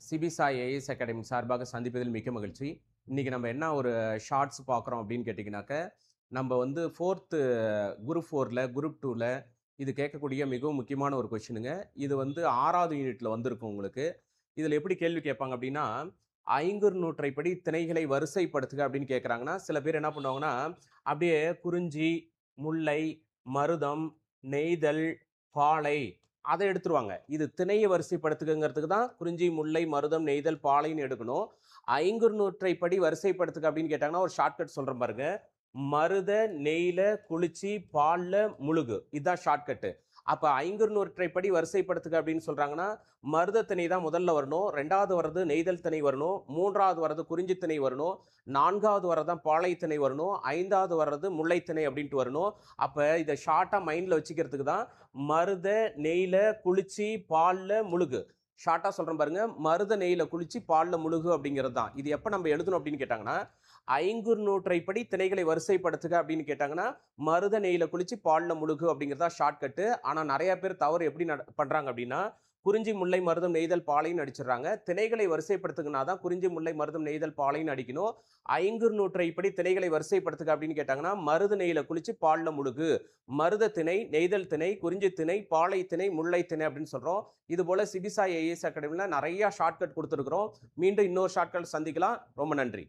சிபிசா as academy சார்பாக சந்திப்பதில் மிக்க மகிழ்ச்சி. இன்னைக்கு நம்ம என்ன ஒரு ஷார்ட்ஸ் பார்க்குறோம் அப்படின்னு கேட்டிங்கனாக்க, நம்ம வந்து 4த் குரூப் 4ல, குரூப் 2ல இது கேட்கக்கூடிய மிகவும் முக்கியமான ஒரு கொஸ்டினுங்க. இது வந்து 6வது யூனிட்ல வந்திருக்கும் உங்களுக்கு. இதில எப்படி கேள்வி கேட்பாங்க அப்படின்னா, ஐங்குறு நூற்றைப்படி திணைகளை வரிசைப்படுத்துக அப்படின்னு கேட்குறாங்கன்னா, சில பேர் என்ன பண்ணுவாங்கன்னா, அப்படியே குறிஞ்சி, முல்லை, மருதம், நெய்தல், பாலை அத எடுத்துருவாங்க. இது திணைய வரிசைப்படுத்துகங்கிறதுக்கு தான் குறிஞ்சி, முல்லை, மருதம், நெய்தல், பாலைன்னு எடுக்கணும். ஐங்குறு நூற்றைப்படி வரிசைப்படுத்துக அப்படின்னு கேட்டாங்கன்னா, ஒரு ஷார்ட்கட் சொல்றேன் பாருங்க. மருத, நெய்ல, குளிச்சி, பால்ல, முழுகு. இதான் ஷார்ட்கட்டு. அப்ப ஐங்குறு நூற்றைப்படி வரிசைப்படுத்துக அப்படின்னு சொல்றாங்கன்னா, மருத திணை தான் முதல்ல வரணும். 2வது வர்றது நெய்தல் திணை வரணும். 3வது வர்றது குறிஞ்சி திணை வரணும். 4வது வர்றது தான் பாலை திணை வரணும். 5வது வர்றது முல்லை திணை அப்படின்ட்டு வரணும். அப்ப இத ஷார்ட்டா மைண்ட்ல வச்சுக்கிறதுக்கு தான் மருத, நெய்ல, குளிச்சி, பால்ல, முழுகு. ஷார்ட்டா சொல்றேன் பாருங்க. மருத, நெய்ல குளிச்சி, பால்ல முழுகு அப்படிங்கிறது தான். இது எப்ப நம்ம எழுதணும் அப்படின்னு கேட்டாங்கன்னா, ஐங்குறு நூற்றைப்படி திணைகளை வரிசைப்படுத்துக அப்படின்னு கேட்டாங்கன்னா, மருத, நெய்ல குளிச்சி, பால்ல முழுகு அப்படிங்கிறது தான் ஷார்ட்கட்டு. ஆனா நெறைய பேர் தவறு எப்படி பண்றாங்க அப்படின்னா, குறிஞ்சி, முல்லை, மருதம், நெய்தல், பாலைன்னு அடிச்சிடுறாங்க. திணைகளை வரிசைப்படுத்துகனா தான் குறிஞ்சி, முல்லை, மருதம், நெய்தல், பாலைன்னு அடிக்கணும். ஐங்குறு நூற்றைப்படி திணைகளை வரிசைப்படுத்துக அப்படின்னு கேட்டாங்கன்னா, மருத, நெய்ல குளிச்சி, பால்ல முழுகு. மருத திணை, நெய்தல் திணை, குறிஞ்சி திணை, பாலை திணை, முல்லை திணை அப்படின்னு சொல்றோம். இது போல சிபிசா ஏஎஸ் அகாடமில நிறைய ஷார்ட்கட் கொடுத்துருக்கிறோம். மீண்டும் இன்னொரு ஷார்ட்கட் சந்திக்கலாம். ரொம்ப நன்றி.